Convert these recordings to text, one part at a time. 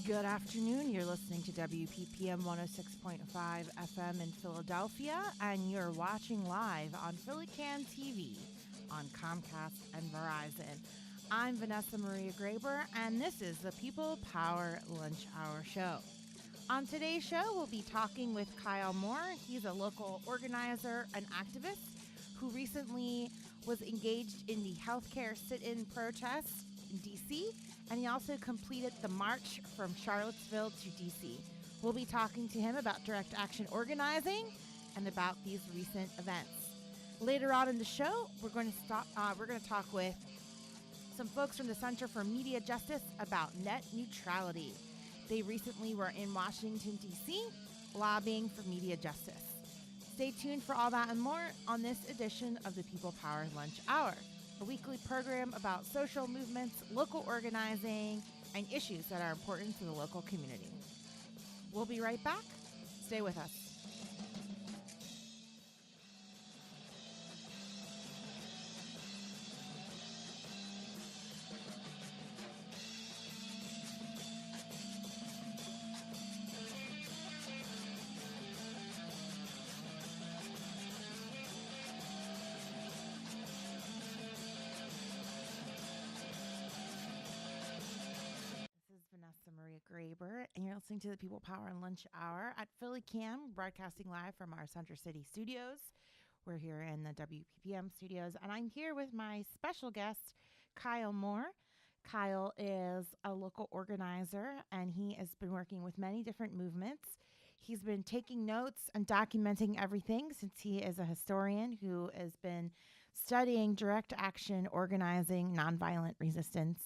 Good afternoon. You're listening to WPPM 106.5 FM in Philadelphia, and you're watching live on PhillyCam TV on Comcast and Verizon. I'm Vanessa Maria Graber, and this is the People Power Lunch Hour Show. On today's show, we'll be talking with Kyle Moore. He's a local organizer and activist who recently was engaged in the healthcare sit-in protest in D.C., and he also completed the march from Charlottesville to D.C. We'll be talking to him about direct action organizing and about these recent events. Later on in the show, we're going to talk with some folks from the Center for Media Justice about net neutrality. They recently were in Washington, D.C., lobbying for media justice. Stay tuned for all that and more on this edition of the People Power Lunch Hour, a weekly program about social movements, local organizing, and issues that are important to the local community. We'll be right back. Stay with us. Maria Graber, and you're listening to the People Power and Lunch Hour at PhillyCam, broadcasting live from our Center City studios. We're here in the WPPM studios, and I'm here with my special guest, Kyle Moore. Kyle is a local organizer, and he has been working with many different movements. He's been taking notes and documenting everything since he is a historian who has been studying direct action organizing, nonviolent resistance.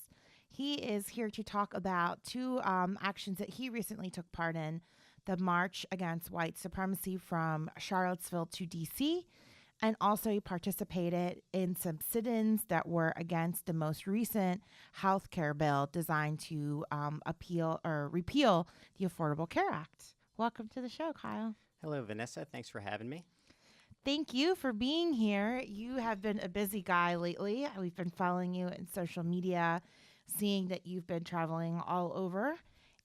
He is here to talk about two actions that he recently took part in, the March Against White Supremacy from Charlottesville to D.C., and also he participated in some sit-ins that were against the most recent health care bill designed to repeal the Affordable Care Act. Welcome to the show, Kyle. Hello, Vanessa. Thanks for having me. Thank you for being here. You have been a busy guy lately. We've been following you in social media, seeing that you've been traveling all over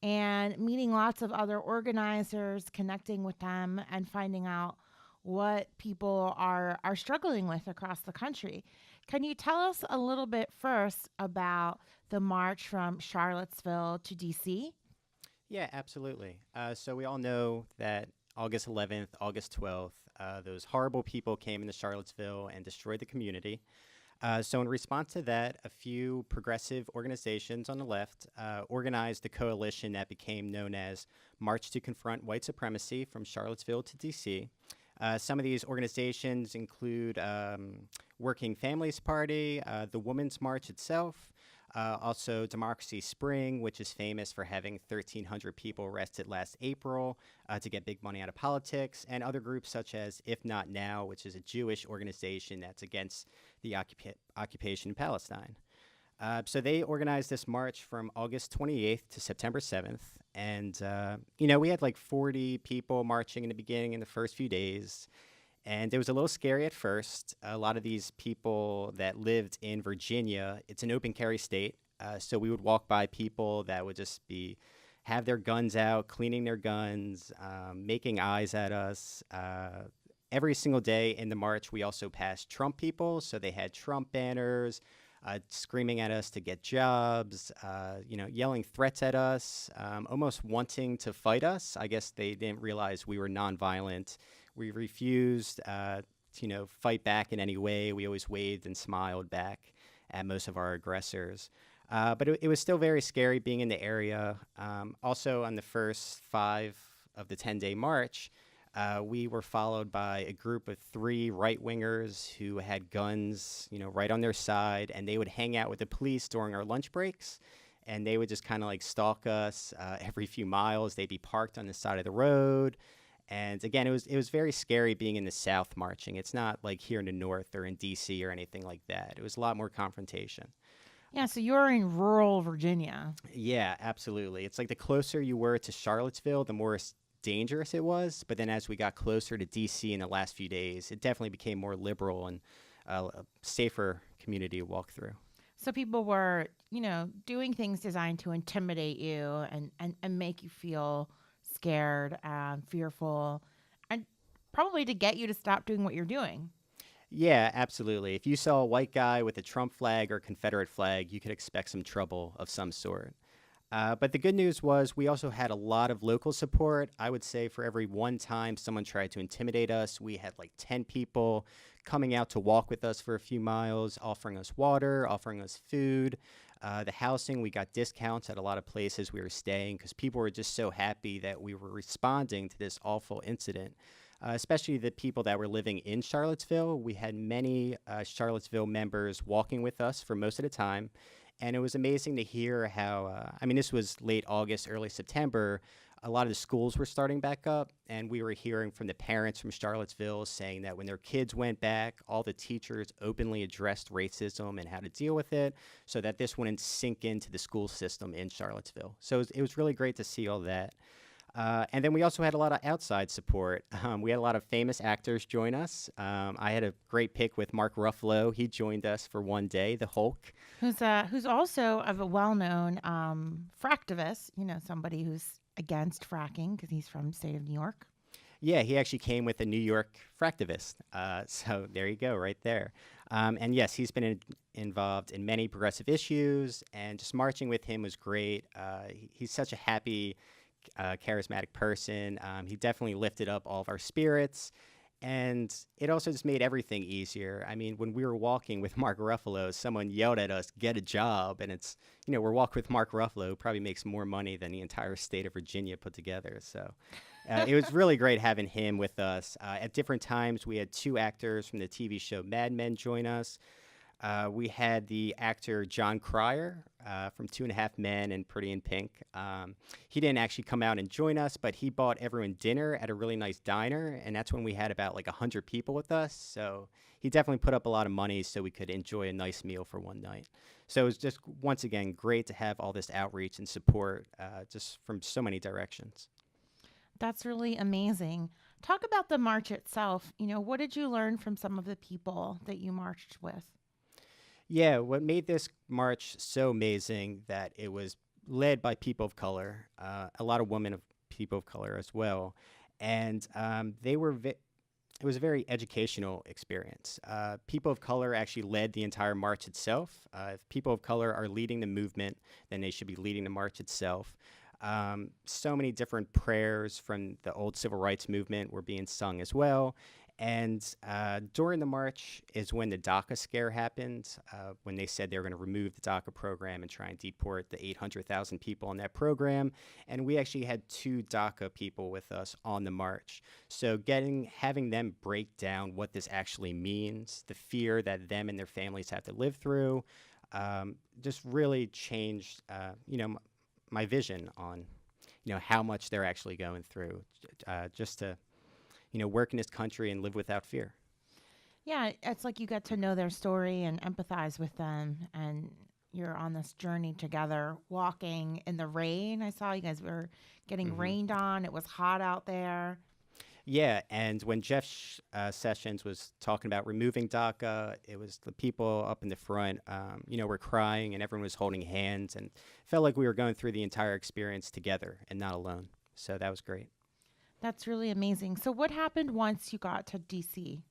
and meeting lots of other organizers, connecting with them, and finding out what people are struggling with across the country. Can you tell us a little bit first about the march from Charlottesville to D.C.? Yeah, absolutely. So we all know that August 11th, August 12th, those horrible people came into Charlottesville and destroyed the community. So in response to that, a few progressive organizations on the left organized a coalition that became known as March to Confront White Supremacy from Charlottesville to D.C. Some of these organizations include Working Families Party, the Women's March itself, also Democracy Spring, which is famous for having 1,300 people arrested last April to get big money out of politics, and other groups such as If Not Now, which is a Jewish organization that's against the occupation in Palestine. So they organized this march from August 28th to September 7th. And, we had like 40 people marching in the beginning in the first few days. And it was a little scary at first. A lot of these people that lived in Virginia, it's an open carry state. So we would walk by people that would just have their guns out, cleaning their guns, making eyes at us. Every single day in the march, we also passed Trump people. So they had Trump banners, screaming at us to get jobs, yelling threats at us, almost wanting to fight us. I guess they didn't realize we were nonviolent. We refused to, fight back in any way. We always waved and smiled back at most of our aggressors. But it was still very scary being in the area. Also, on the first 5 of the 10-day march, we were followed by a group of 3 right-wingers who had guns, right on their side, and they would hang out with the police during our lunch breaks, and they would just kind of like stalk us every few miles. They'd be parked on the side of the road. And again, it was very scary being in the South marching. It's not like here in the North or in D.C. or anything like that. It was a lot more confrontation. Yeah, so you're in rural Virginia. Yeah, absolutely. It's like the closer you were to Charlottesville, the more dangerous it was. But then as we got closer to D.C. in the last few days, it definitely became more liberal and a safer community to walk through. So people were, doing things designed to intimidate you and make you feel scared and fearful and probably to get you to stop doing what you're doing. Yeah, absolutely. If you saw a white guy with a Trump flag or Confederate flag, you could expect some trouble of some sort. But the good news was we also had a lot of local support. I would say for every one time someone tried to intimidate us, we had like 10 people coming out to walk with us for a few miles, offering us water, offering us food. The housing, we got discounts at a lot of places we were staying because people were just so happy that we were responding to this awful incident. Especially the people that were living in Charlottesville. We had many Charlottesville members walking with us for most of the time. And it was amazing to hear how, this was late August, early September. A lot of the schools were starting back up, and we were hearing from the parents from Charlottesville saying that when their kids went back, all the teachers openly addressed racism and how to deal with it so that this wouldn't sink into the school system in Charlottesville. So it was really great to see all that. And then we also had a lot of outside support. We had a lot of famous actors join us. I had a great pick with Mark Ruffalo. He joined us for one day, the Hulk. Who's also of a well-known fractivist, somebody who's against fracking because he's from the state of New York. Yeah, he actually came with a New York fractivist. So there you go, right there. And yes, he's been involved in many progressive issues, and just marching with him was great. He's such a happy, charismatic person. He definitely lifted up all of our spirits, and it also just made everything easier. I mean, when we were walking with Mark Ruffalo, someone yelled at us, "Get a job!" And it's, we're walking with Mark Ruffalo, who probably makes more money than the entire state of Virginia put together. So it was really great having him with us. At different times, we had two actors from the TV show Mad Men join us. We had the actor John Cryer from 2.5 Men and Pretty in Pink. He didn't actually come out and join us, but he bought everyone dinner at a really nice diner, and that's when we had about like 100 people with us. So he definitely put up a lot of money so we could enjoy a nice meal for one night. So it was just, once again, great to have all this outreach and support just from so many directions. That's really amazing. Talk about the march itself. What did you learn from some of the people that you marched with? Yeah, what made this march so amazing that it was led by people of color, a lot of women of people of color as well, and it was a very educational experience. People of color actually led the entire march itself. If people of color are leading the movement, then they should be leading the march itself. So many different prayers from the old civil rights movement were being sung as well. And during the march is when the DACA scare happened, when they said they were going to remove the DACA program and try and deport the 800,000 people on that program. And we actually had 2 DACA people with us on the march. So having them break down what this actually means, the fear that them and their families have to live through, just really changed, my vision on, how much they're actually going through, just to work in this country and live without fear. Yeah, it's like you get to know their story and empathize with them, and you're on this journey together, walking in the rain. I saw you guys were getting rained on. It was hot out there. Yeah, and when Jeff Sessions was talking about removing DACA, it was the people up in the front, were crying, and everyone was holding hands, and felt like we were going through the entire experience together and not alone. So that was great. That's really amazing. So what happened once you got to D.C.?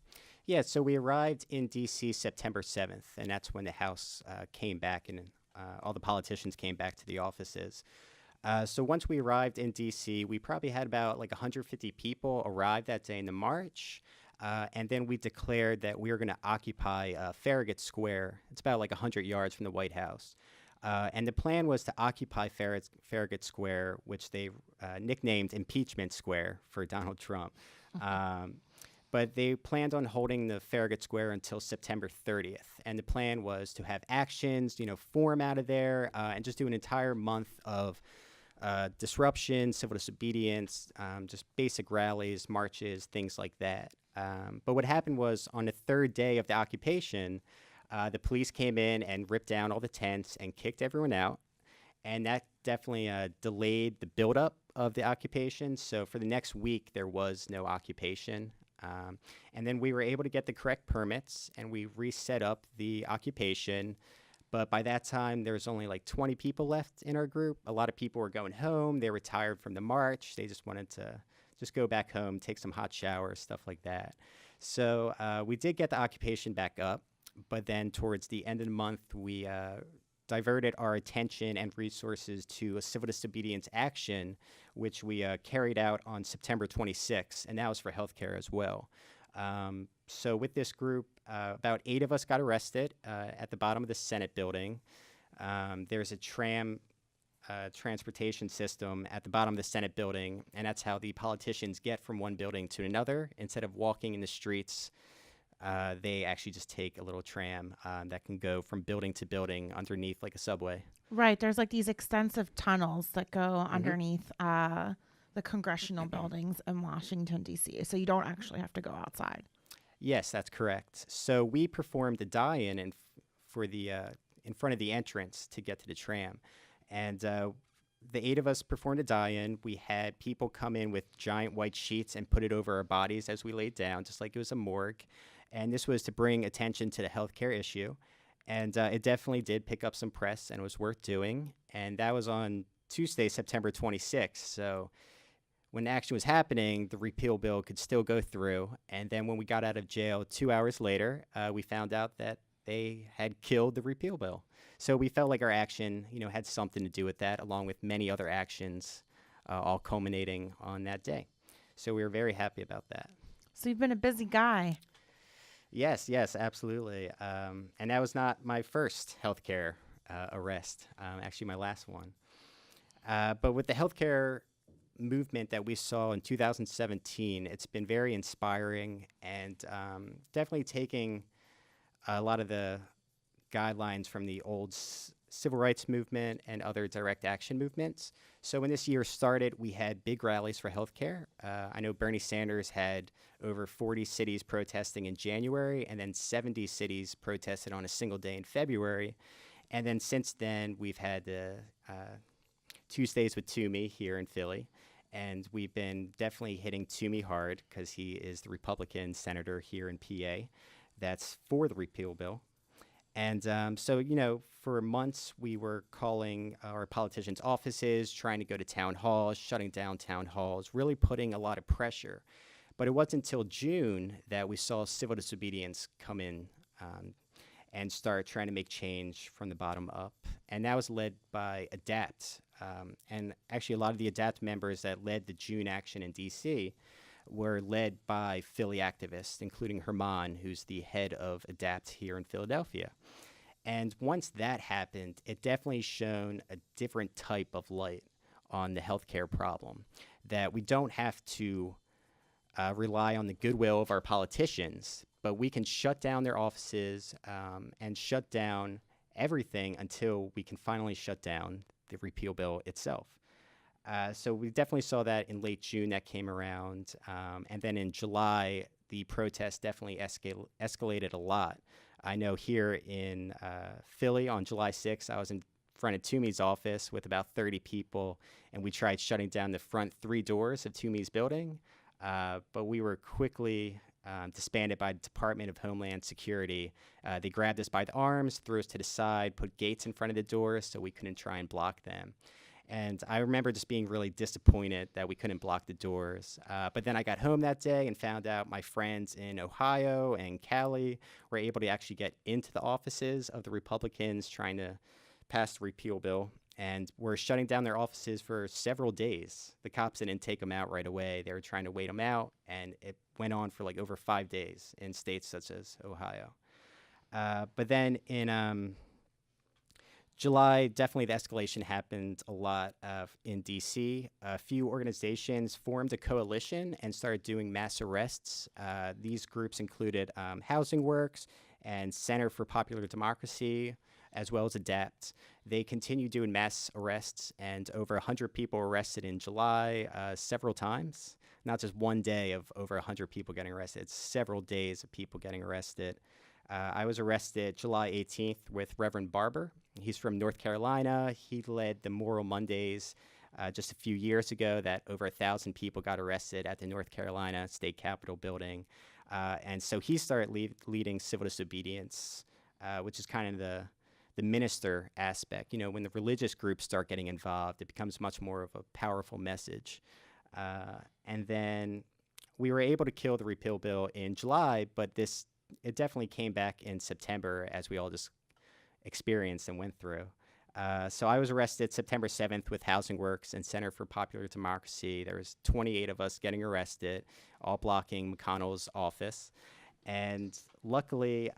Yeah, so we arrived in D.C. September 7th, and that's when the House came back and all the politicians came back to the offices. So once we arrived in D.C., we probably had about like 150 people arrive that day in the march. And then we declared that we were going to occupy Farragut Square. It's about like 100 yards from the White House. And the plan was to occupy Farragut Square, which they nicknamed Impeachment Square for Donald Trump. But they planned on holding the Farragut Square until September 30th. And the plan was to have actions, form out of there, and just do an entire month of disruption, civil disobedience, just basic rallies, marches, things like that. But what happened was on the 3rd day of the occupation, the police came in and ripped down all the tents and kicked everyone out. And that definitely delayed the buildup of the occupation. So for the next week, there was no occupation. And then we were able to get the correct permits, and we reset up the occupation. But by that time, there was only like 20 people left in our group. A lot of people were going home. They were tired from the march. They just wanted to just go back home, take some hot showers, stuff like that. So we did get the occupation back up. But then towards the end of the month, we diverted our attention and resources to a civil disobedience action, which we carried out on September 26th, and that was for healthcare as well. So with this group, about 8 of us got arrested at the bottom of the Senate building. There's a transportation system at the bottom of the Senate building, and that's how the politicians get from one building to another. Instead of walking in the streets, they actually just take a little tram that can go from building to building underneath like a subway. Right. There's like these extensive tunnels that go underneath the congressional buildings in Washington, D.C. So you don't actually have to go outside. Yes, that's correct. So we performed a die-in in front of the entrance to get to the tram. And the 8 of us performed a die-in. We had people come in with giant white sheets and put it over our bodies as we laid down, just like it was a morgue. And this was to bring attention to the healthcare issue. And it definitely did pick up some press, and it was worth doing. And that was on Tuesday, September 26th. So when action was happening, the repeal bill could still go through. And then when we got out of jail 2 hours later, we found out that they had killed the repeal bill. So we felt like our action, had something to do with that, along with many other actions, all culminating on that day. So we were very happy about that. So you've been a busy guy. Yes, absolutely. And that was not my first healthcare arrest, actually my last one. But with the healthcare movement that we saw in 2017, it's been very inspiring and definitely taking a lot of the guidelines from the old civil rights movement and other direct action movements. So when this year started, we had big rallies for healthcare. I know Bernie Sanders had over 40 cities protesting in January, and then 70 cities protested on a single day in February. And then since then, we've had the Tuesdays with Toomey here in Philly. And we've been definitely hitting Toomey hard because he is the Republican senator here in PA that's for the repeal bill. And so, for months, we were calling our politicians' offices, trying to go to town halls, shutting down town halls, really putting a lot of pressure. But it wasn't until June that we saw civil disobedience come in and start trying to make change from the bottom up. And that was led by ADAPT. And actually, a lot of the ADAPT members that led the June action in D.C. were led by Philly activists, including Herman, who's the head of ADAPT here in Philadelphia. And once that happened, it definitely shone a different type of light on the healthcare problem, that we don't have to rely on the goodwill of our politicians, but we can shut down their offices and shut down everything until we can finally shut down the repeal bill itself. So we definitely saw that in late June that came around. And then in July, the protests definitely escalated a lot. I know here in Philly on July 6th, I was in front of Toomey's office with about 30 people, and we tried shutting down the front 3 doors of Toomey's building. But we were quickly disbanded by the Department of Homeland Security. They grabbed us by the arms, threw us to the side, put gates in front of the doors so we couldn't try and block them. And I remember just being really disappointed that we couldn't block the doors. But then I got home that day and found out my friends in Ohio and Cali were able to actually get into the offices of the Republicans trying to pass the repeal bill, and were shutting down their offices for several days. The cops didn't take them out right away. They were trying to wait them out, and it went on for like over 5 days in states such as Ohio. But then in July, definitely the escalation happened a lot in D.C. A few organizations formed a coalition and started doing mass arrests. These groups included Housing Works and Center for Popular Democracy, as well as ADAPT. They continue doing mass arrests, and over 100 people were arrested in July several times. Not just one day of over 100 people getting arrested, it's several days of people getting arrested. I was arrested July 18th with Reverend Barber. He's from North Carolina. He led the Moral Mondays just a few years ago that over 1,000 people got arrested at the North Carolina State Capitol building. And so he started leading civil disobedience, which is kind of the minister aspect. When the religious groups start getting involved, it becomes much more of a powerful message. And then we were able to kill the repeal bill in July, but it definitely came back in September, as we all just experienced and went through. So I was arrested September 7th with Housing Works and Center for Popular Democracy. There was 28 of us getting arrested, all blocking McConnell's office. And luckily,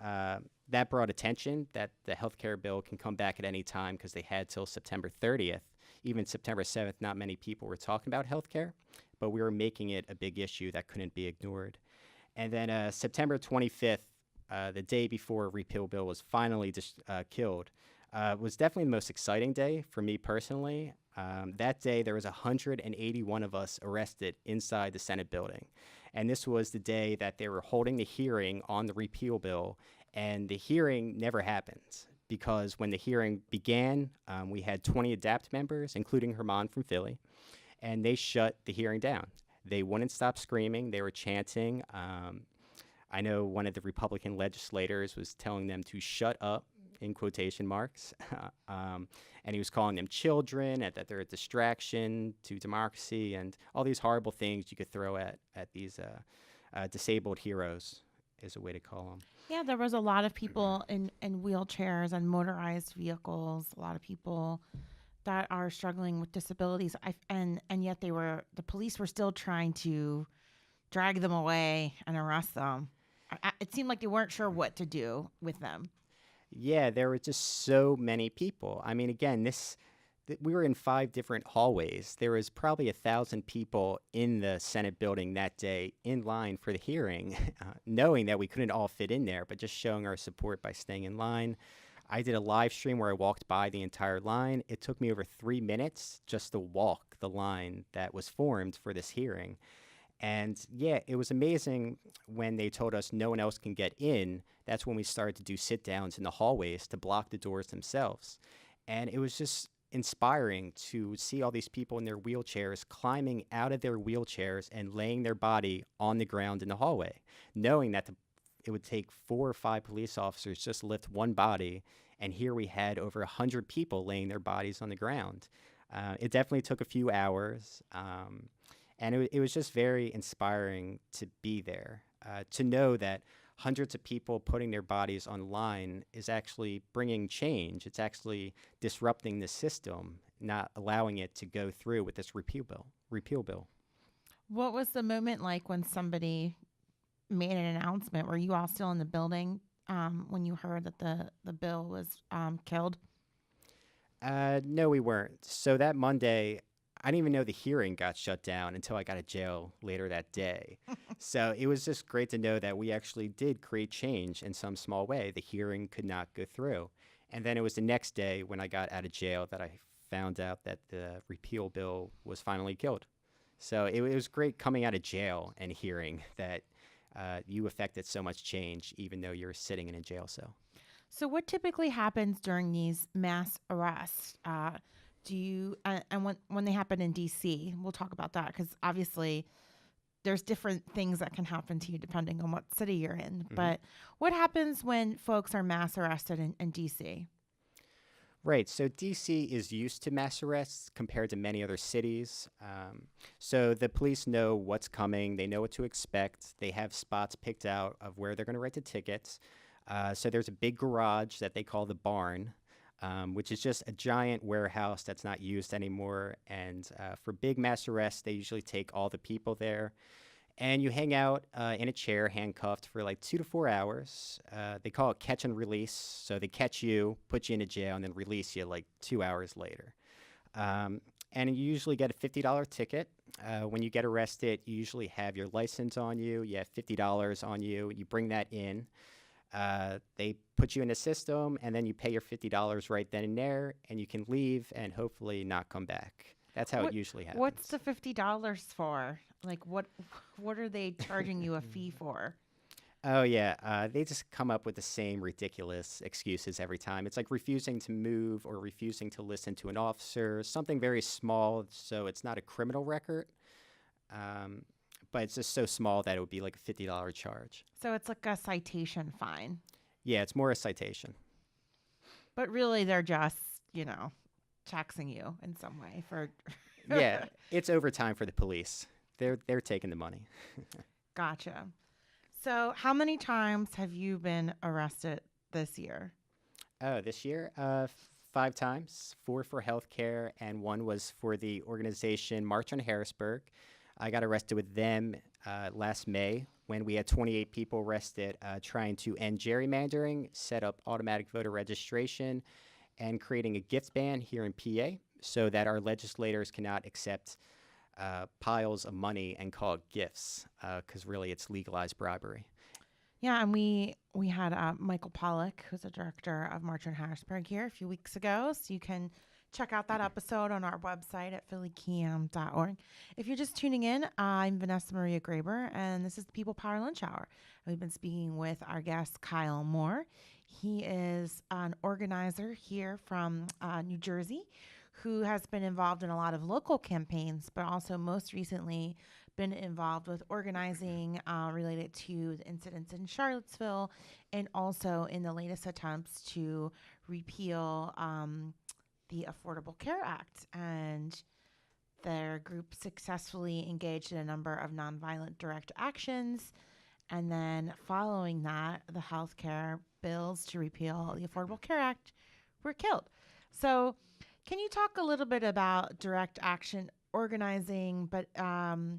that brought attention that the healthcare bill can come back at any time, because they had till September 30th. Even September 7th, not many people were talking about healthcare, but we were making it a big issue that couldn't be ignored. And then September 25th, the day before repeal bill was finally killed, was definitely the most exciting day for me personally. That day, there was 181 of us arrested inside the Senate building. And this was the day that they were holding the hearing on the repeal bill, and the hearing never happened, because when the hearing began, we had 20 ADAPT members, including Herman from Philly, and they shut the hearing down. They wouldn't stop screaming. They were chanting. I know one of the Republican legislators was telling them to shut up, in quotation marks, and he was calling them children, and that they're a distraction to democracy, and all these horrible things you could throw at these disabled heroes is a way to call them. Yeah, there was a lot of people in wheelchairs and motorized vehicles, a lot of people that are struggling with disabilities, and yet the police were still trying to drag them away and arrest them. It seemed like they weren't sure what to do with them. Yeah, there were just so many people. I mean, again, we were in 5 different hallways. There was probably 1,000 people in the Senate building that day in line for the hearing, knowing that we couldn't all fit in there, but just showing our support by staying in line. I did a live stream where I walked by the entire line. It took me over 3 minutes just to walk the line that was formed for this hearing. And yeah, it was amazing when they told us no one else can get in. That's when we started to do sit downs in the hallways to block the doors themselves. And it was just inspiring to see all these people in their wheelchairs climbing out of their wheelchairs and laying their body on the ground in the hallway, knowing that it would take 4 or 5 police officers just to lift one body. And here we had over 100 people laying their bodies on the ground. It definitely took a few hours. And it was just very inspiring to be there, to know that hundreds of people putting their bodies on the line is actually bringing change. It's actually disrupting the system, not allowing it to go through with this repeal bill. What was the moment like when somebody made an announcement? Were you all still in the building when you heard that the bill was killed? No, we weren't. So that Monday, I didn't even know the hearing got shut down until I got to jail later that day. So it was just great to know that we actually did create change in some small way. The hearing could not go through. And then it was the next day when I got out of jail that I found out that the repeal bill was finally killed. So it was great coming out of jail and hearing that you affected so much change, even though you're sitting in a jail cell. So what typically happens during these mass arrests? And when they happen in D.C., we'll talk about that, because obviously there's different things that can happen to you depending on what city you're in. Mm-hmm. But what happens when folks are mass arrested in D.C.? Right. So D.C. is used to mass arrests compared to many other cities. So the police know what's coming. They know what to expect. They have spots picked out of where they're going to write the tickets. So there's a big garage that they call the barn, which is just a giant warehouse that's not used anymore. And for big mass arrests, they usually take all the people there. And you hang out in a chair, handcuffed, for like 2 to 4 hours. They call it catch and release. So they catch you, put you in a jail, and then release you like 2 hours later. And you usually get a $50 ticket. When you get arrested, you usually have your license on you. You have $50 on you. You bring that in. They put you in the system, and then you pay your $50 right then and there, and you can leave and hopefully not come back. That's how it usually happens. What's the $50 for? Like, what are they charging you a fee for? Oh, yeah. They just come up with the same ridiculous excuses every time. It's like refusing to move or refusing to listen to an officer, something very small, so it's not a criminal record. But it's just so small that it would be like a $50 charge. So it's like a citation fine. Yeah, it's more a citation. But really, they're just, taxing you in some way for. Yeah, it's overtime for the police. They're taking the money. Gotcha. So, how many times have you been arrested this year? Oh, this year, 5 times, 4 for healthcare, and 1 was for the organization March on Harrisburg. I got arrested with them last May when we had 28 people arrested trying to end gerrymandering, set up automatic voter registration, and creating a gift ban here in PA so that our legislators cannot accept piles of money and call it gifts because really it's legalized bribery. Yeah, and we had Michael Pollock, who's a director of March on Harrisburg, here a few weeks ago. So you can check out that episode on our website at phillycam.org. If you're just tuning in, I'm Vanessa Maria Graber, and this is the People Power Lunch Hour. We've been speaking with our guest, Kyle Moore. He is an organizer here from New Jersey who has been involved in a lot of local campaigns, but also most recently been involved with organizing related to the incidents in Charlottesville and also in the latest attempts to repeal the Affordable Care Act. And their group successfully engaged in a number of nonviolent direct actions. And then following that, the healthcare bills to repeal the Affordable Care Act were killed. So can you talk a little bit about direct action organizing, but the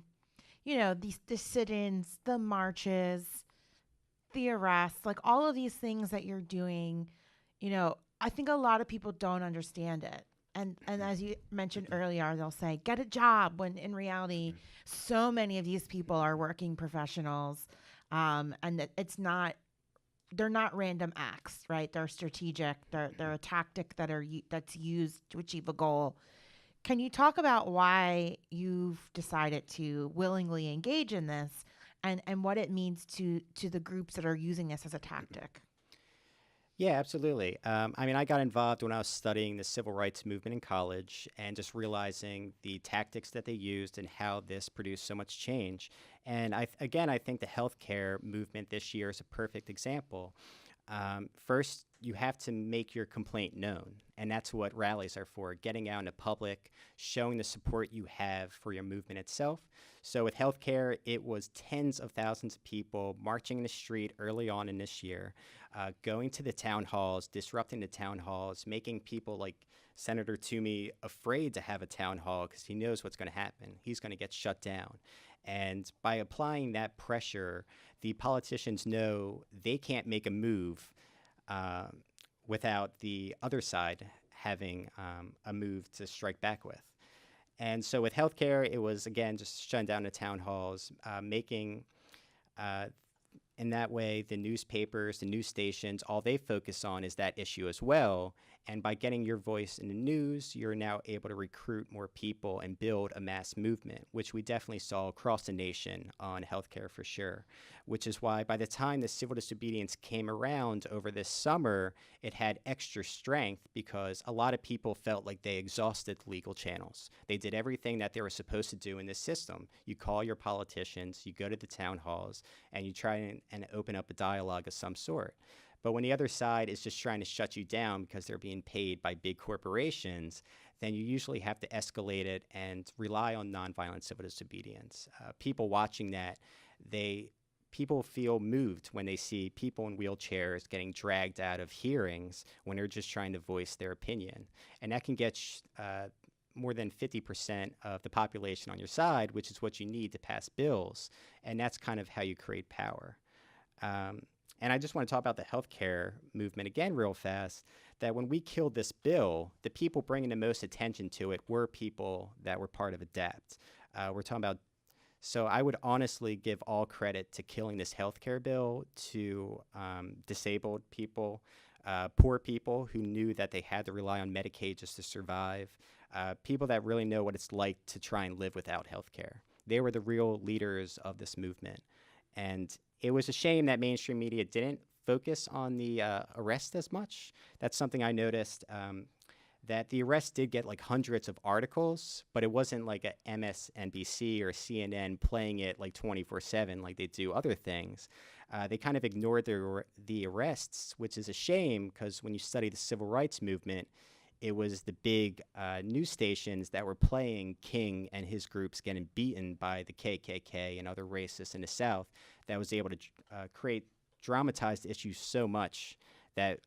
sit-ins, the marches, the arrests, like all of these things that you're doing, I think a lot of people don't understand it. And as you mentioned earlier, they'll say, get a job, when in reality, so many of these people are working professionals, and they're not random acts, right? They're strategic. They're a tactic that's used to achieve a goal. Can you talk about why you've decided to willingly engage in this and what it means to the groups that are using this as a tactic? Yeah, absolutely. I got involved when I was studying the civil rights movement in college and just realizing the tactics that they used and how this produced so much change. And I think the healthcare movement this year is a perfect example. First, you have to make your complaint known, and that's what rallies are for, getting out in the public, showing the support you have for your movement itself. So with healthcare, it was tens of thousands of people marching in the street early on in this year, going to the town halls, disrupting the town halls, making people like Senator Toomey afraid to have a town hall because he knows what's going to happen. He's going to get shut down. And by applying that pressure, the politicians know they can't make a move without the other side having a move to strike back with. And so with healthcare, it was, again, just shutting down the town halls, making, in that way, the newspapers, the news stations, all they focus on is that issue as well. And by getting your voice in the news, you're now able to recruit more people and build a mass movement, which we definitely saw across the nation on healthcare for sure, which is why by the time the civil disobedience came around over this summer, it had extra strength because a lot of people felt like they exhausted legal channels. They did everything that they were supposed to do in this system. You call your politicians, you go to the town halls, and you try and open up a dialogue of some sort. But when the other side is just trying to shut you down because they're being paid by big corporations, then you usually have to escalate it and rely on nonviolent civil disobedience. People watching that, people feel moved when they see people in wheelchairs getting dragged out of hearings when they're just trying to voice their opinion. And that can get more than 50% of the population on your side, which is what you need to pass bills. And that's kind of how you create power. And I just want to talk about the healthcare movement again real fast, that when we killed this bill, the people bringing the most attention to it were people that were part of ADAPT. We're talking about, so I would honestly give all credit to killing this healthcare bill to disabled people, poor people who knew that they had to rely on Medicaid just to survive, people that really know what it's like to try and live without healthcare. They were the real leaders of this movement. And it was a shame that mainstream media didn't focus on the arrest as much. That's something I noticed. that the arrest did get like hundreds of articles, but it wasn't like a MSNBC or CNN playing it like 24/7 like they do other things. They kind of ignored the arrests, which is a shame because when you study the civil rights movement, it was the big news stations that were playing King and his groups getting beaten by the KKK and other racists in the South that was able to create dramatized issues so much that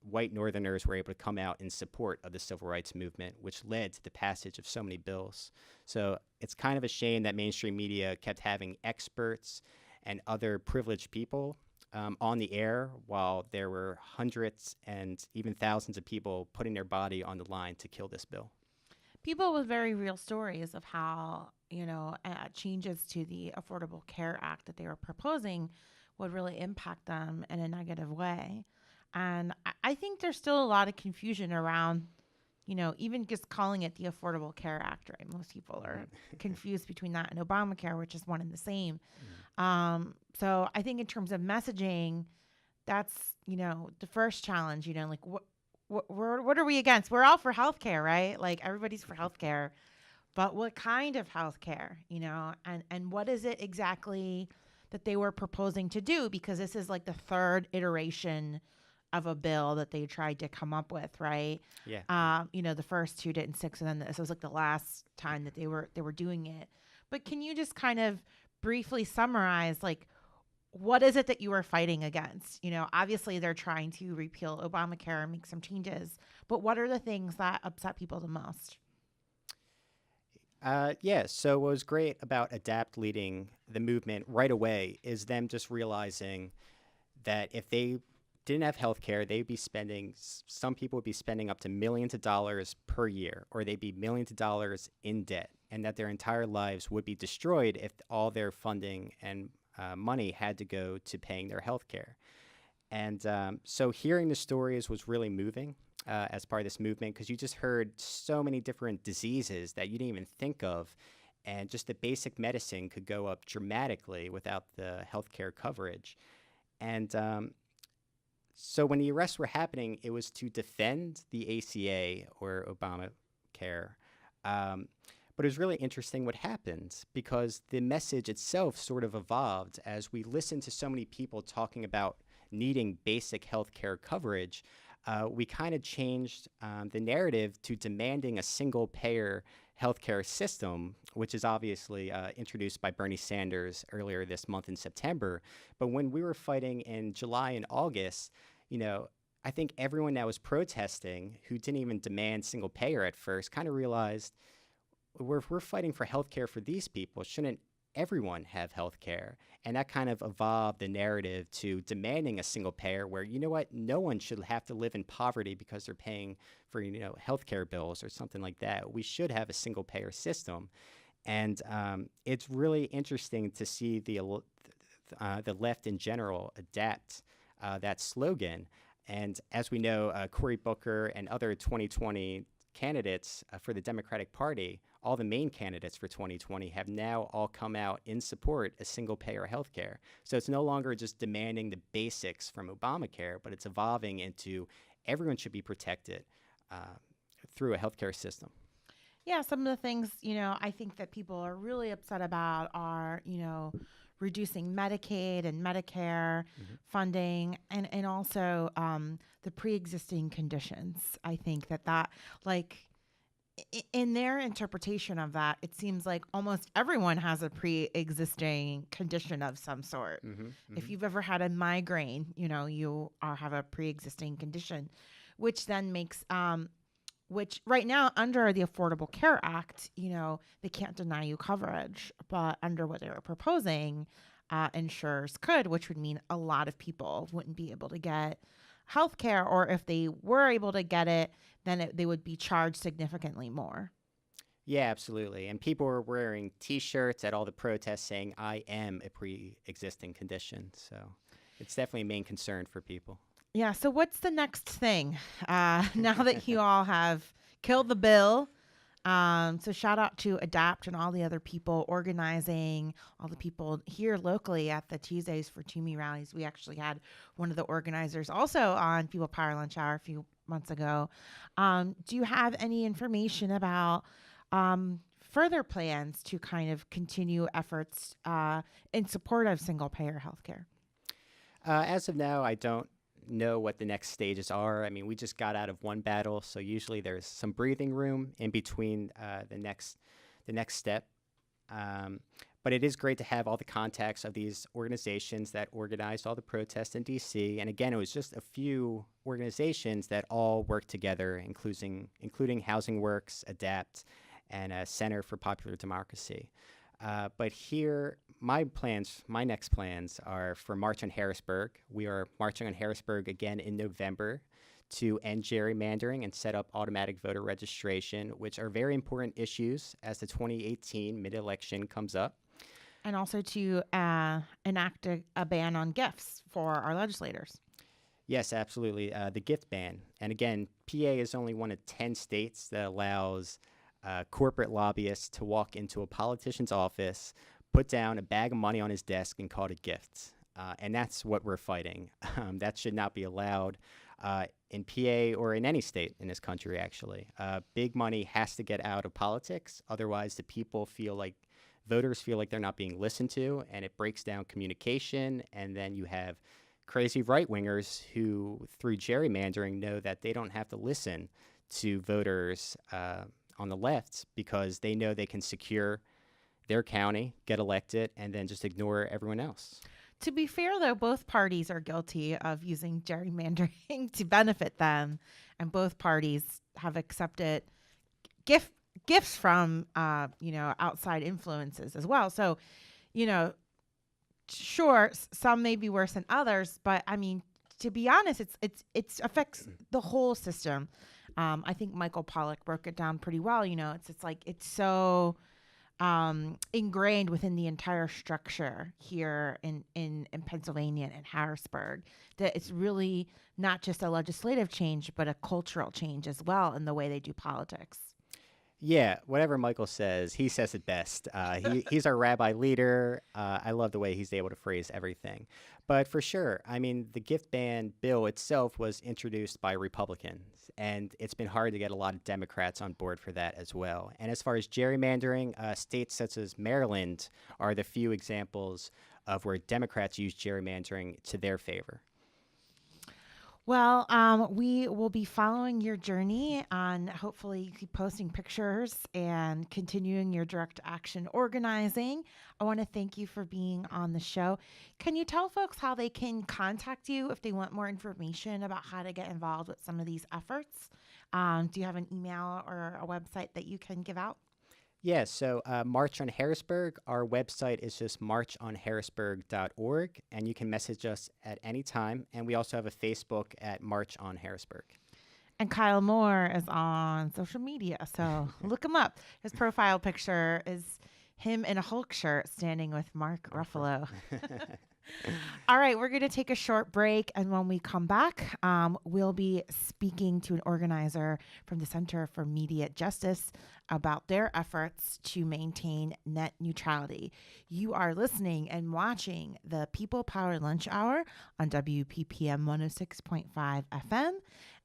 white Northerners were able to come out in support of the civil rights movement, which led to the passage of so many bills. So it's kind of a shame that mainstream media kept having experts and other privileged people on the air while there were hundreds and even thousands of people putting their body on the line to kill this bill. People with very real stories of how, changes to the Affordable Care Act that they were proposing would really impact them in a negative way. And I think there's still a lot of confusion around, even just calling it the Affordable Care Act, right? Most people are confused between that and Obamacare, which is one and the same. So I think in terms of messaging, that's, the first challenge, like what are we against? We're all for healthcare, right? Like everybody's for healthcare, but what kind of healthcare, and what is it exactly that they were proposing to do? Because this is like the third iteration of a bill that they tried to come up with, right? Yeah. The first two didn't stick, so then this was like the last time that they were doing it. But can you just kind of briefly summarize, like, what is it that you were fighting against? Obviously they're trying to repeal Obamacare and make some changes, but what are the things that upset people the most? Yeah, so what was great about ADAPT leading the movement right away is them just realizing that if they didn't have health care, they'd be spending, some people would be spending up to millions of dollars per year, or they'd be millions of dollars in debt, and that their entire lives would be destroyed if all their funding and money had to go to paying their health care. And so hearing the stories was really moving as part of this movement, because you just heard so many different diseases that you didn't even think of, and just the basic medicine could go up dramatically without the healthcare coverage. And so when the arrests were happening, it was to defend the ACA or Obamacare. But it was really interesting what happened, because the message itself sort of evolved as we listened to so many people talking about needing basic health care coverage. We kind of changed the narrative to demanding a single-payer healthcare system, which is obviously introduced by Bernie Sanders earlier this month in September. But when we were fighting in July and August, I think everyone that was protesting who didn't even demand single payer at first kind of realized, if we're fighting for healthcare for these people, shouldn't everyone have healthcare? And that kind of evolved the narrative to demanding a single payer where, no one should have to live in poverty because they're paying for, healthcare bills or something like that. We should have a single payer system. And it's really interesting to see the left in general adapt that slogan. And as we know, Cory Booker and other 2020 candidates for the Democratic Party, all the main candidates for 2020 have now all come out in support of single-payer healthcare. So it's no longer just demanding the basics from Obamacare, but it's evolving into everyone should be protected through a healthcare system. Yeah, some of the things, I think that people are really upset about are, reducing Medicaid and Medicare funding, and also the pre-existing conditions. I think that in their interpretation of that, it seems like almost everyone has a pre-existing condition of some sort. If you've ever had a migraine, you have a pre-existing condition, which then makes which right now under the Affordable Care Act, they can't deny you coverage, but under what they were proposing, insurers could, which would mean a lot of people wouldn't be able to get health care, or if they were able to get it, then they would be charged significantly more. Yeah, absolutely. And people were wearing T-shirts at all the protests saying, "I am a pre-existing condition." So it's definitely a main concern for people. Yeah. So what's the next thing now that you all have killed the bill? So shout out to ADAPT and all the other people organizing, all the people here locally at the Tuesdays for Toomey rallies. We actually had one of the organizers also on People Power Lunch Hour a few months ago. Do you have any information about further plans to kind of continue efforts in support of single-payer healthcare? As of now, I don't know what the next stages are. I mean, we just got out of one battle, so usually there's some breathing room in between the next step. But it is great to have all the contacts of these organizations that organized all the protests in D.C. And again, it was just a few organizations that all worked together, including Housing Works, ADAPT, and Center for Popular Democracy. But here, my next plans are for March on Harrisburg. We are marching on Harrisburg again in November to end gerrymandering and set up automatic voter registration, which are very important issues as the 2018 mid-election comes up. And also to enact a ban on gifts for our legislators. Yes, absolutely. The gift ban. And again, PA is only one of 10 states that allows corporate lobbyists to walk into a politician's office, put down a bag of money on his desk, and call it a gift. And that's what we're fighting. That should not be allowed in PA or in any state in this country, actually. Big money has to get out of politics. Otherwise, voters feel like they're not being listened to, and it breaks down communication. And then you have crazy right-wingers who, through gerrymandering, know that they don't have to listen to voters on the left because they know they can secure their county, get elected, and then just ignore everyone else. To be fair, though, both parties are guilty of using gerrymandering to benefit them, and both parties have accepted gifts from outside influences as well. So, sure, some may be worse than others, but I mean, to be honest, it affects the whole system. I think Michael Pollack broke it down pretty well. It's so ingrained within the entire structure here in Pennsylvania and Harrisburg that it's really not just a legislative change, but a cultural change as well in the way they do politics. Yeah, whatever Michael says, he says it best. He's our rabbi leader. I love the way he's able to phrase everything. But for sure, I mean, the gift ban bill itself was introduced by Republicans, and it's been hard to get a lot of Democrats on board for that as well. And as far as gerrymandering, states such as Maryland are the few examples of where Democrats use gerrymandering to their favor. Well, we will be following your journey on hopefully keep posting pictures and continuing your direct action organizing. I want to thank you for being on the show. Can you tell folks how they can contact you if they want more information about how to get involved with some of these efforts? Do you have an email or a website that you can give out? Yeah, so March on Harrisburg, our website is just marchonharrisburg.org, and you can message us at any time. And we also have a Facebook at March on Harrisburg. And Kyle Moore is on social media, so look him up. His profile picture is him in a Hulk shirt standing with Mark Ruffalo. All right, we're going to take a short break, and when we come back, we'll be speaking to an organizer from the Center for Media Justice about their efforts to maintain net neutrality. You are listening and watching the People Power Lunch Hour on WPPM 106.5 FM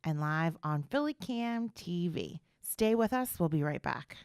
and live on PhillyCam TV. Stay with us. We'll be right back.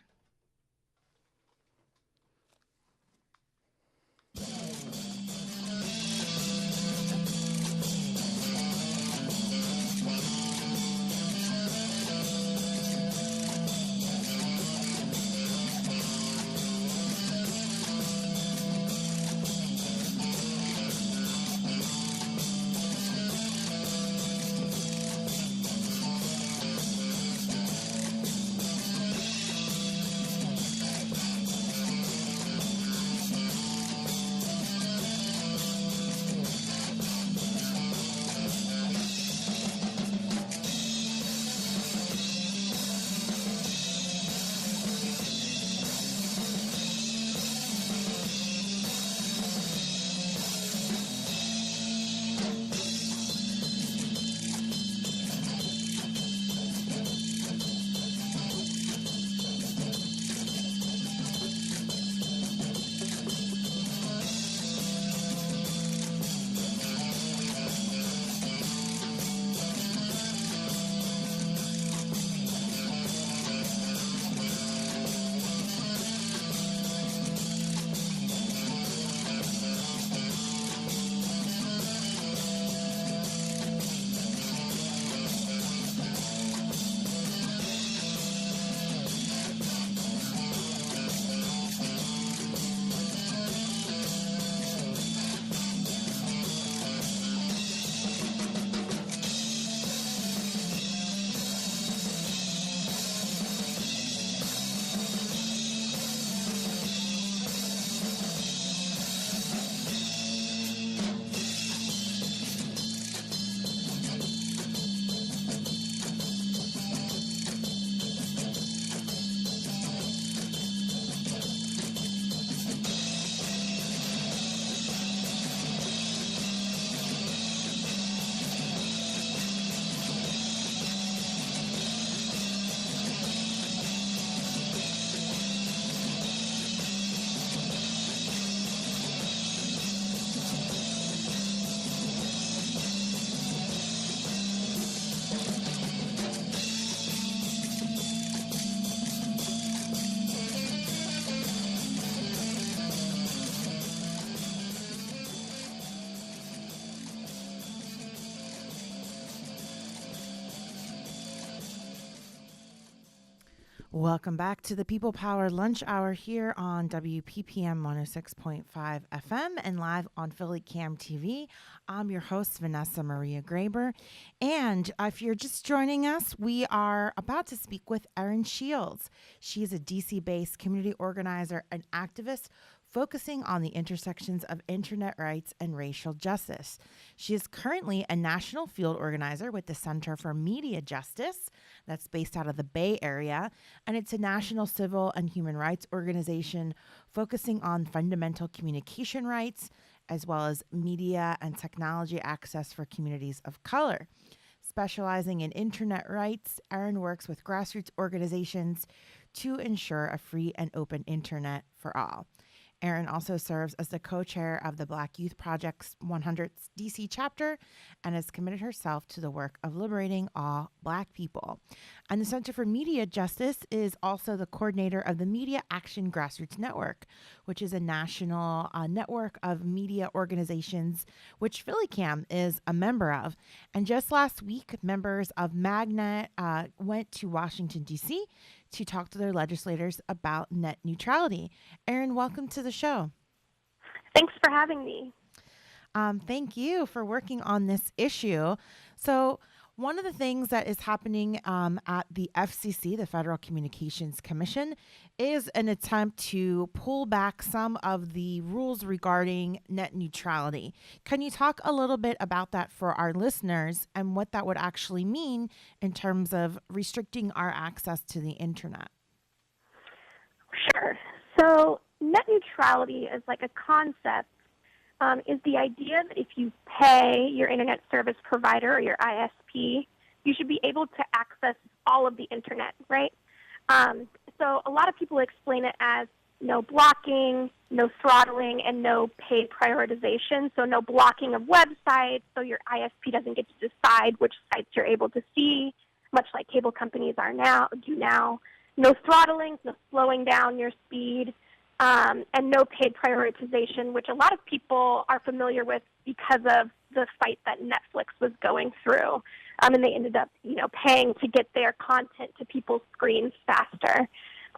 Welcome back to the People Power Lunch Hour here on WPPM 106.5 FM and live on Philly Cam TV. I'm your host, Vanessa Maria Graber. And if you're just joining us, we are about to speak with Erin Shields. She is a DC-based community organizer and activist focusing on the intersections of internet rights and racial justice. She is currently a national field organizer with the Center for Media Justice, that's based out of the Bay Area, and it's a national civil and human rights organization focusing on fundamental communication rights, as well as media and technology access for communities of color. Specializing in internet rights, Erin works with grassroots organizations to ensure a free and open internet for all. Erin also serves as the co-chair of the Black Youth Project's 100th DC chapter and has committed herself to the work of liberating all Black people. And the Center for Media Justice is also the coordinator of the Media Action Grassroots Network, which is a national network of media organizations, which PhillyCam is a member of. And just last week, members of Magnet went to Washington, D.C., to talk to their legislators about net neutrality. Erin, welcome to the show. Thanks for having me. Thank you for working on this issue. So one of the things that is happening at the FCC, the Federal Communications Commission, is an attempt to pull back some of the rules regarding net neutrality. Can you talk a little bit about that for our listeners and what that would actually mean in terms of restricting our access to the internet? Sure. So net neutrality is like a concept, is the idea that if you pay your internet service provider or your ISP, you should be able to access all of the internet, right? So a lot of people explain it as no blocking, no throttling, and no paid prioritization. So no blocking of websites, so your ISP doesn't get to decide which sites you're able to see, much like cable companies do now. No throttling, no slowing down your speed, and no paid prioritization, which a lot of people are familiar with because of the fight that Netflix was going through. And they ended up, paying to get their content to people's screens faster.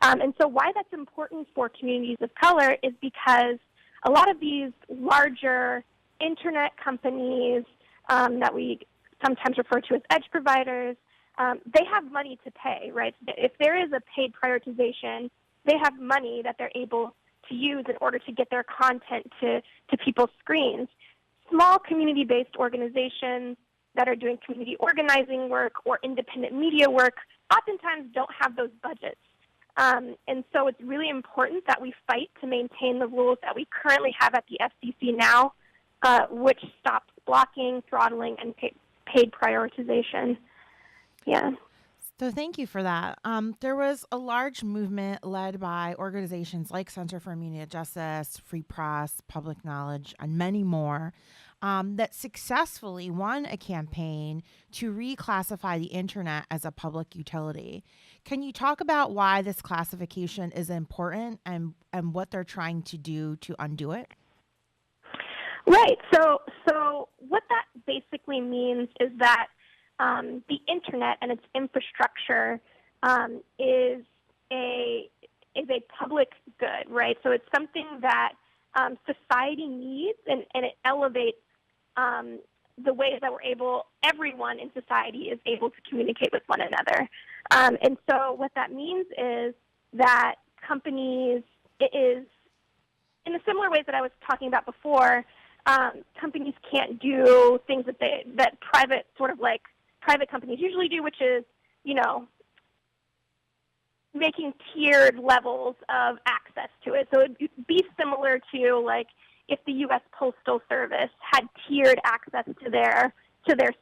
And so why that's important for communities of color is because a lot of these larger internet companies that we sometimes refer to as edge providers, they have money to pay, right? If there is a paid prioritization, they have money that they're able to use in order to get their content to people's screens. Small community-based organizations that are doing community organizing work or independent media work oftentimes don't have those budgets. And so it's really important that we fight to maintain the rules that we currently have at the FCC now, which stops blocking, throttling, and paid prioritization. Yeah. So thank you for that. There was a large movement led by organizations like Center for Media Justice, Free Press, Public Knowledge, and many more that successfully won a campaign to reclassify the internet as a public utility. Can you talk about why this classification is important and what they're trying to do to undo it? Right. So what that basically means is that the internet and its infrastructure is a public good, right? So it's something that society needs, and it elevates the ways that everyone in society is able to communicate with one another. And so what that means is that companies, it is in the similar ways that I was talking about before, companies can't do things that private companies usually do, which is, making tiered levels of access to it. So it would be similar to like if the U.S. Postal Service had tiered access to their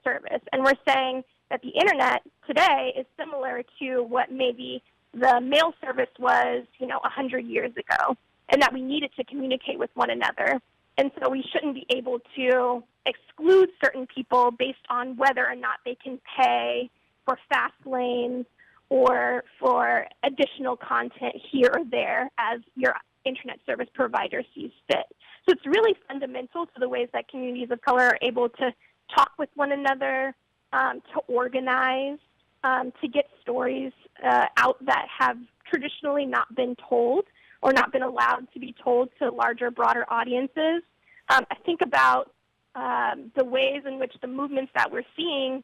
service. And we're saying that the internet today is similar to what maybe the mail service was, 100 years ago, and that we needed to communicate with one another. And so we shouldn't be able to exclude certain people based on whether or not they can pay for fast lanes or for additional content here or there as your internet service provider sees fit. So it's really fundamental to the ways that communities of color are able to talk with one another, to organize, to get stories out that have traditionally not been told or not been allowed to be told to larger, broader audiences. I think about the ways in which the movements that we're seeing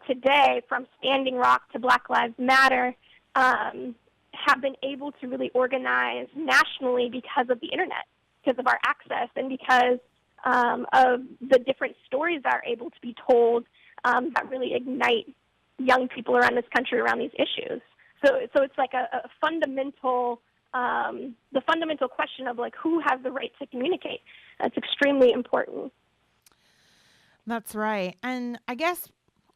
today, from Standing Rock to Black Lives Matter, have been able to really organize nationally because of the internet, because of our access, and because of the different stories that are able to be told that really ignite young people around this country around these issues. So it's like a fundamental, the fundamental question of like who has the right to communicate. That's extremely important. That's right. And I guess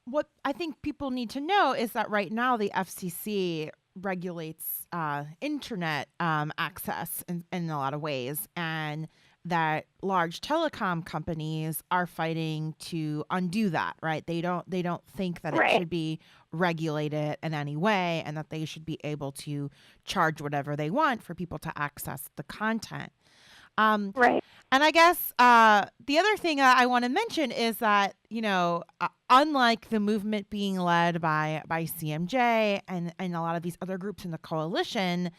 what I think people need to know is that right now the FCC regulates internet access in a lot of ways, and that large telecom companies are fighting to undo that, right? They don't think that it should be regulated in any way, and that they should be able to charge whatever they want for people to access the content. Right. And I guess the other thing I want to mention is that, unlike the movement being led by CMJ and a lot of these other groups in the coalition,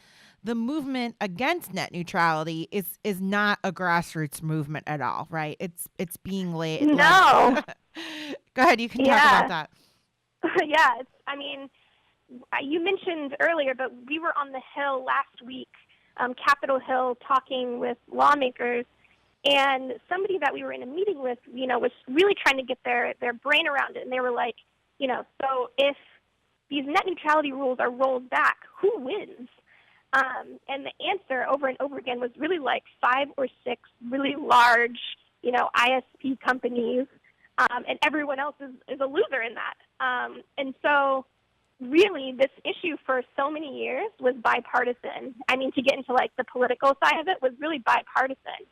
the movement against net neutrality is not a grassroots movement at all, right? It's being led. No. Go ahead. You can talk about that. Yeah. You mentioned earlier, but we were on the Hill last week, Capitol Hill, talking with lawmakers, and somebody that we were in a meeting with, was really trying to get their brain around it. And they were like, so if these net neutrality rules are rolled back, who wins? And the answer over and over again was really like 5 or 6 really large, ISP companies, and everyone else is a loser in that. And so really this issue for so many years was bipartisan. I mean, to get into like the political side of it, was really bipartisan.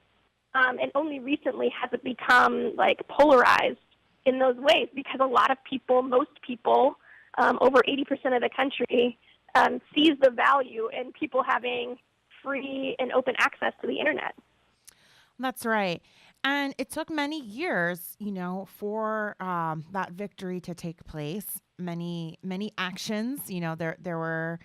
And only recently has it become like polarized in those ways, because a lot of people, most people, over 80% of the country, sees the value in people having free and open access to the internet. That's right. And it took many years, for that victory to take place. Many actions. There were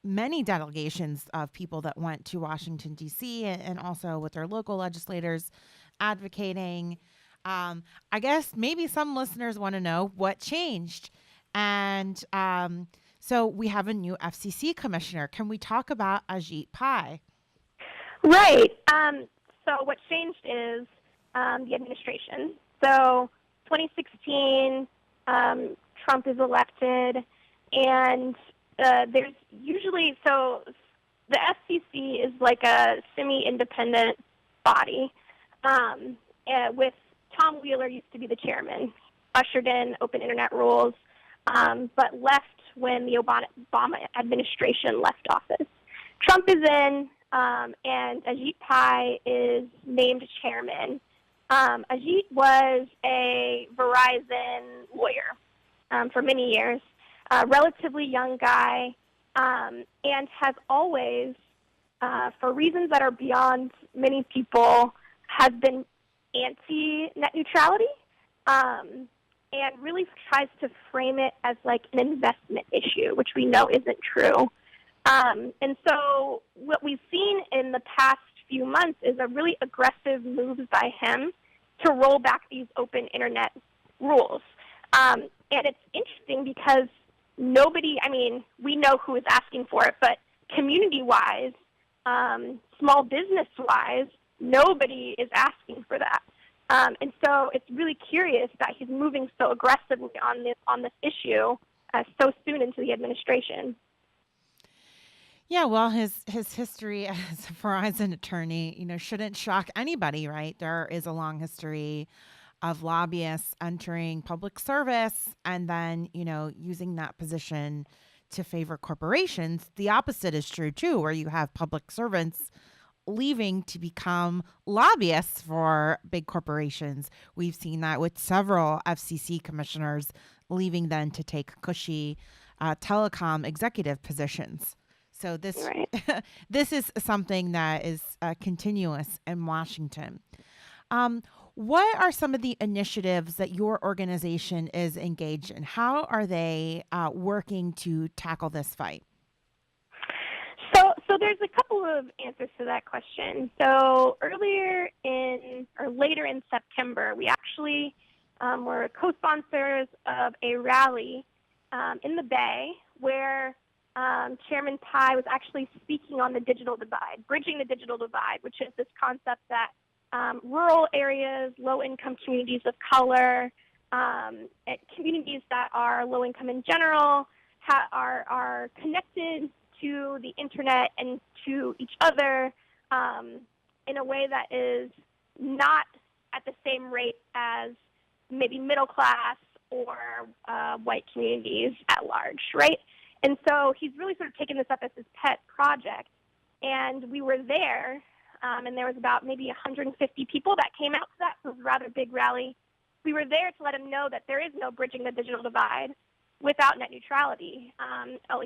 many delegations of people that went to Washington, D.C., and also with their local legislators advocating. I guess maybe some listeners want to know what changed. And so we have a new FCC commissioner. Can we talk about Ajit Pai? Right. So what changed is the administration. So 2016, Trump is elected, and there's usually, so the FCC is like a semi-independent body, with Tom Wheeler used to be the chairman, ushered in open internet rules, but left when the Obama administration left office. Trump is in, and Ajit Pai is named chairman. Ajit was a Verizon lawyer for many years, a relatively young guy, and has always, for reasons that are beyond many people, has been anti-net neutrality, and really tries to frame it as like an investment issue, which we know isn't true. And so what we've seen in the past few months is a really aggressive move by him to roll back these open internet rules. And it's interesting because we know who is asking for it, but community-wise, small business-wise, nobody is asking for that. And so it's really curious that he's moving so aggressively on this issue so soon into the administration. Yeah, well, his history as a Verizon attorney, shouldn't shock anybody, right? There is a long history of lobbyists entering public service and then, using that position to favor corporations. The opposite is true, too, where you have public servants leaving to become lobbyists for big corporations. We've seen that with several FCC commissioners leaving then to take cushy telecom executive positions. So this Right. this is something that is continuous in Washington. What are some of the initiatives that your organization is engaged in? How are they working to tackle this fight? So there's a couple of answers to that question. So later in September, we actually were co-sponsors of a rally in the Bay where Chairman Pai was actually speaking on the digital divide, bridging the digital divide, which is this concept that rural areas, low-income communities of color, communities that are low-income in general, are connected to the internet and to each other in a way that is not at the same rate as maybe middle class or white communities at large, right? And so he's really sort of taken this up as his pet project. And we were there, and there was about maybe 150 people that came out to that, so it was a rather big rally. We were there to let him know that there is no bridging the digital divide without net neutrality.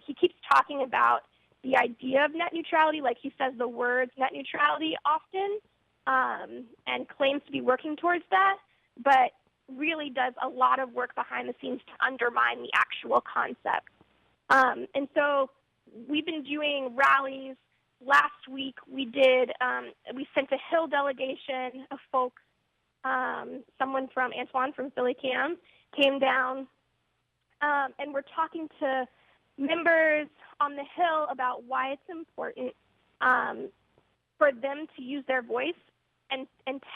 He keeps talking about the idea of net neutrality, like he says the words net neutrality often, and claims to be working towards that, but really does a lot of work behind the scenes to undermine the actual concept. And so we've been doing rallies. Last week we sent a Hill delegation of folks. Someone from Antoine from Philly Cam came down, and we're talking to members on the Hill about why it's important for them to use their voice and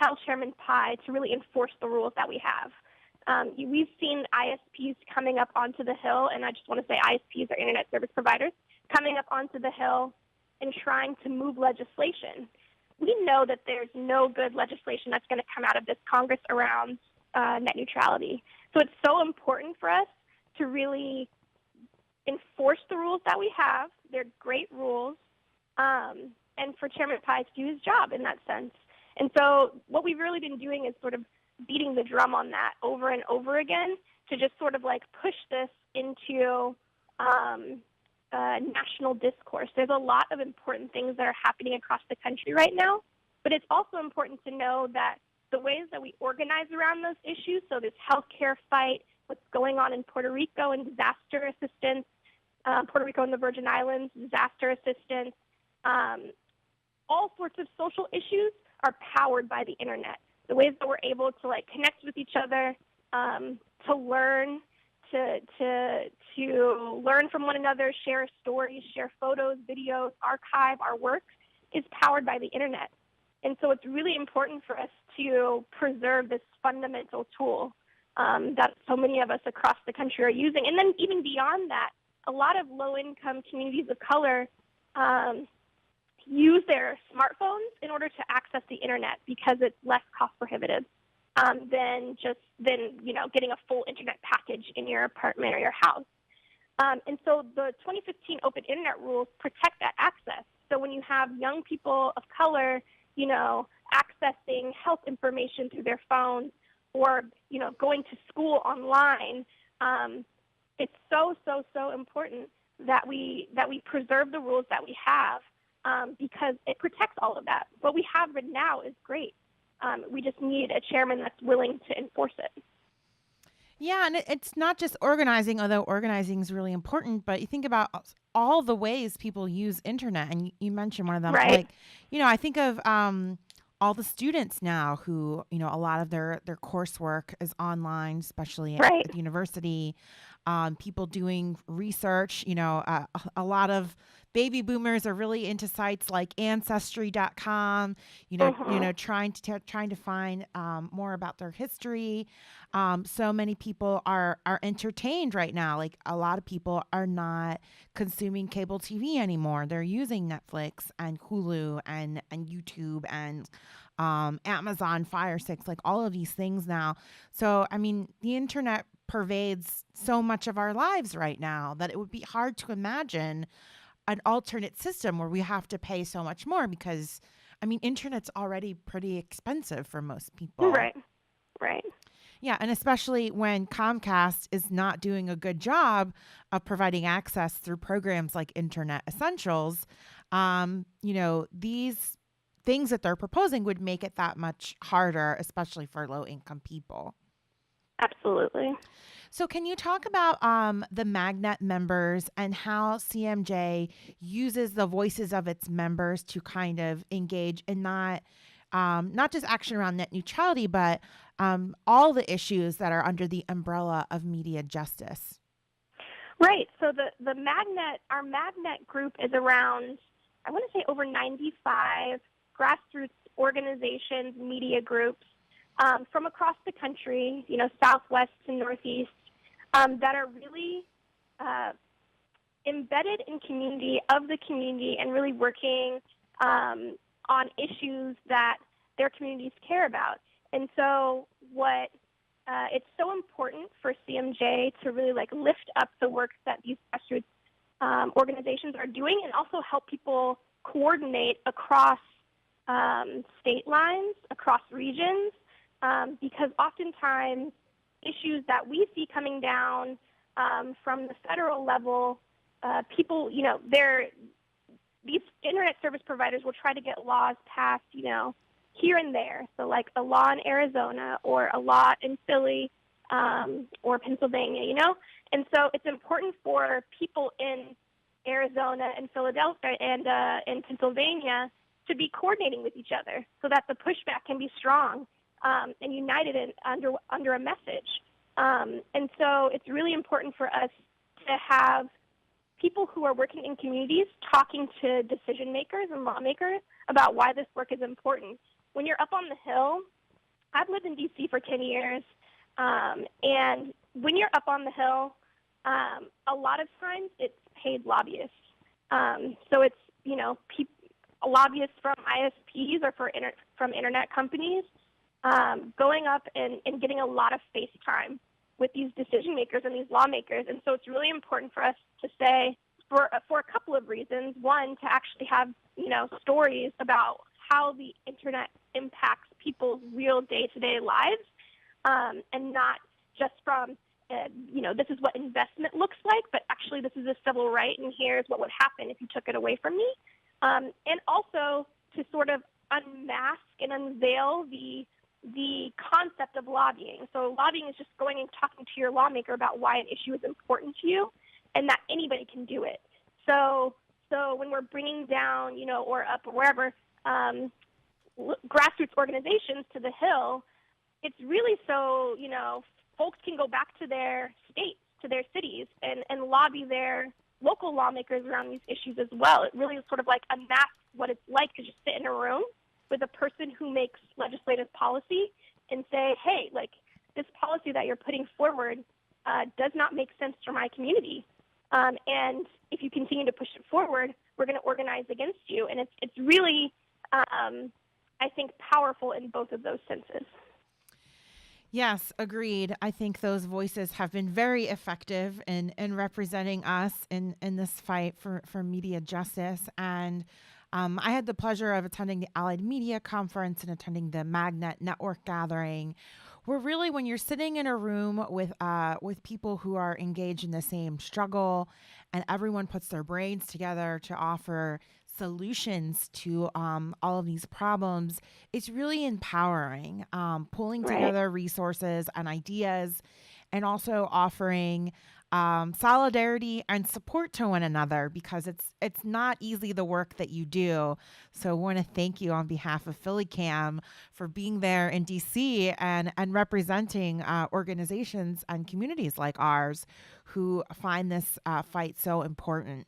tell Chairman Pai to really enforce the rules that we have. We've seen ISPs coming up onto the Hill, and I just want to say ISPs are internet service providers, coming up onto the Hill and trying to move legislation. We know that there's no good legislation that's going to come out of this Congress around net neutrality. So it's so important for us to really enforce the rules that we have. They're great rules, and for Chairman Pai to do his job in that sense. And so what we've really been doing is sort of beating the drum on that over and over again to just sort of like push this into national discourse. There's a lot of important things that are happening across the country right now, but it's also important to know that the ways that we organize around those issues, so this healthcare fight, what's going on in Puerto Rico and disaster assistance, Puerto Rico and the Virgin Islands, disaster assistance, all sorts of social issues are powered by the internet. The ways that we're able to like connect with each other, to learn, to learn from one another, share stories, share photos, videos, archive our work is powered by the internet. And so it's really important for us to preserve this fundamental tool that so many of us across the country are using. And then even beyond that, a lot of low-income communities of color use their smartphones in order to access the internet because it's less cost prohibitive than getting a full internet package in your apartment or your house. And so the 2015 Open Internet rules protect that access. So when you have young people of color, accessing health information through their phones or, going to school online, it's so, so, so important that we preserve the rules that we have because it protects all of that. What we have right now is great. We just need a chairman that's willing to enforce it. Yeah, and it's not just organizing, although organizing is really important, but you think about all the ways people use internet, and you mentioned one of them. Right. I think of all the students now who, a lot of their coursework is online, especially Right. at the university. People doing research, a lot of baby boomers are really into sites like ancestry.com, trying to find more about their history. So many people are entertained right now. Like a lot of people are not consuming cable TV anymore. They're using Netflix and Hulu and YouTube and Amazon Fire Stick, like all of these things now. So, the internet pervades so much of our lives right now that it would be hard to imagine an alternate system where we have to pay so much more because, internet's already pretty expensive for most people. Right. Yeah, and especially when Comcast is not doing a good job of providing access through programs like Internet Essentials, things that they're proposing would make it that much harder, especially for low-income people. Absolutely. So can you talk about the Magnet members and how CMJ uses the voices of its members to kind of engage in not just action around net neutrality, but all the issues that are under the umbrella of media justice? Right. So our Magnet group is around, I want to say, over 95 grassroots organizations, media groups from across the country, Southwest to Northeast, that are really embedded in of the community and really working on issues that their communities care about. And so it's so important for CMJ to really lift up the work that these grassroots organizations are doing, and also help people coordinate across state lines, across regions, because oftentimes issues that we see coming down from the federal level, people, these internet service providers will try to get laws passed, here and there. So like a law in Arizona or a law in Philly or Pennsylvania, And so it's important for people in Arizona and Philadelphia and in Pennsylvania to be coordinating with each other so that the pushback can be strong and united under a message. And so it's really important for us to have people who are working in communities talking to decision makers and lawmakers about why this work is important. When you're up on the Hill, I've lived in D.C. for 10 years, and when you're up on the Hill, a lot of times it's paid lobbyists. So it's, lobbyists from ISPs or from internet companies going up and getting a lot of face time with these decision makers and these lawmakers. And so it's really important for us to say, for a couple of reasons. One, to actually have, stories about how the internet impacts people's real day-to-day lives, and not just from, this is what investment looks like, but actually this is a civil right, and here's what would happen if you took it away from me. And also to sort of unmask and unveil the concept of lobbying. So lobbying is just going and talking to your lawmaker about why an issue is important to you, and that anybody can do it. So when we're bringing down, or up or wherever, grassroots organizations to the Hill, it's really so, folks can go back to their states, to their cities, and lobby their local lawmakers around these issues as well. It really is sort of like unmasks what it's like to just sit in a room with a person who makes legislative policy and say, hey, this policy that you're putting forward does not make sense for my community. And if you continue to push it forward, we're going to organize against you. And it's really, I think, powerful in both of those senses. Yes, agreed. I think those voices have been very effective in representing us in this fight for media justice. And I had the pleasure of attending the Allied Media Conference and attending the Magnet Network Gathering, where really when you're sitting in a room with people who are engaged in the same struggle, and everyone puts their brains together to offer solutions to all of these problems, it's really empowering, pulling together resources and ideas, and also offering solidarity and support to one another, because it's not easy, the work that you do. So I want to thank you on behalf of PhillyCam for being there in DC and representing organizations and communities like ours who find this fight so important.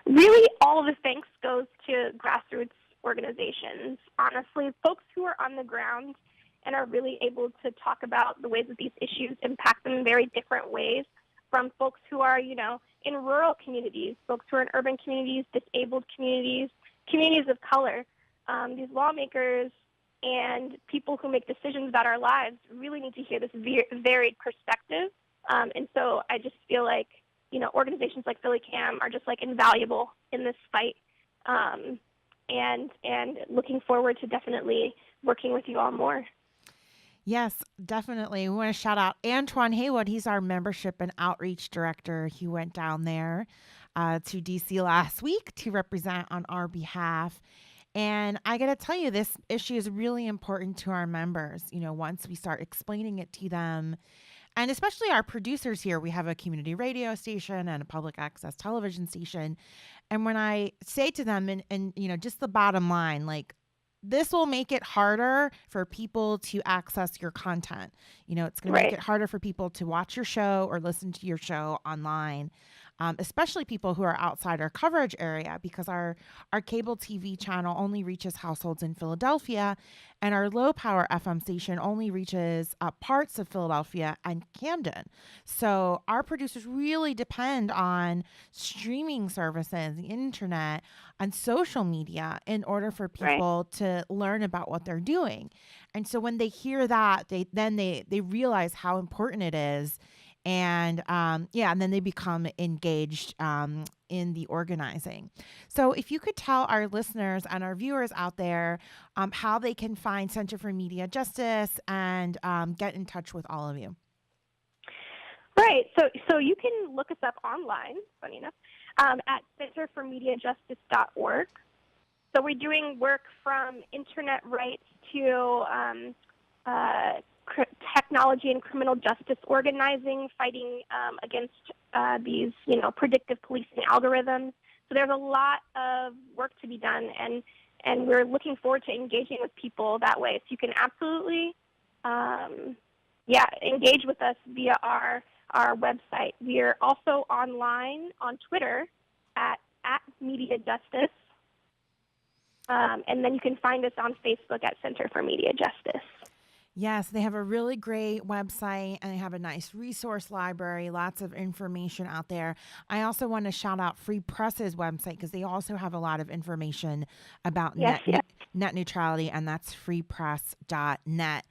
Really, all of the thanks goes to grassroots organizations. Honestly, folks who are on the ground and are really able to talk about the ways that these issues impact them in very different ways, from folks who are, in rural communities, folks who are in urban communities, disabled communities, communities of color. These lawmakers and people who make decisions about our lives really need to hear this varied perspective. And so I just feel like, organizations like PhillyCam are just invaluable in this fight, and looking forward to definitely working with you all more. Yes, definitely. We want to shout out Antoine Haywood. He's our membership and outreach director. He went down there to DC last week to represent on our behalf. And I got to tell you, this issue is really important to our members. Once we start explaining it to them, and especially our producers here, we have a community radio station and a public access television station. And when I say to them, and just the bottom line, like, this will make it harder for people to access your content. It's going to make it harder for people to watch your show or listen to your show online, especially people who are outside our coverage area, because our cable TV channel only reaches households in Philadelphia, and our low power FM station only reaches parts of Philadelphia and Camden. So our producers really depend on streaming services, the internet, and social media in order for people to learn about what they're doing. And so when they hear that, they realize how important it is. And and then they become engaged in the organizing. So if you could tell our listeners and our viewers out there how they can find Center for Media Justice and get in touch with all of you. Right. So you can look us up online, funny enough, at centerformediajustice.org. So we're doing work from internet rights to technology and criminal justice organizing, fighting against these, predictive policing algorithms. So there's a lot of work to be done, and we're looking forward to engaging with people that way. So you can absolutely, engage with us via our website. We are also online on Twitter at Media Justice, and then you can find us on Facebook at Center for Media Justice. Yes, they have a really great website, and they have a nice resource library, lots of information out there. I also want to shout out Free Press's website, because they also have a lot of information about net neutrality, and that's freepress.net.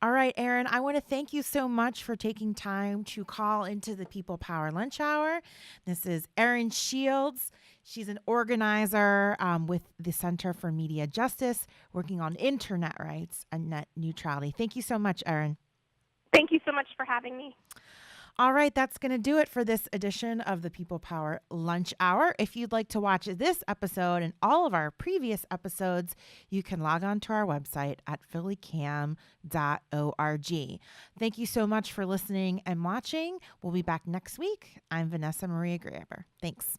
All right, Erin, I want to thank you so much for taking time to call into the People Power Lunch Hour. This is Erin Shields. She's an organizer with the Center for Media Justice, working on internet rights and net neutrality. Thank you so much, Erin. Thank you so much for having me. All right, that's going to do it for this edition of the People Power Lunch Hour. If you'd like to watch this episode and all of our previous episodes, you can log on to our website at phillycam.org. Thank you so much for listening and watching. We'll be back next week. I'm Vanessa Maria Graber. Thanks.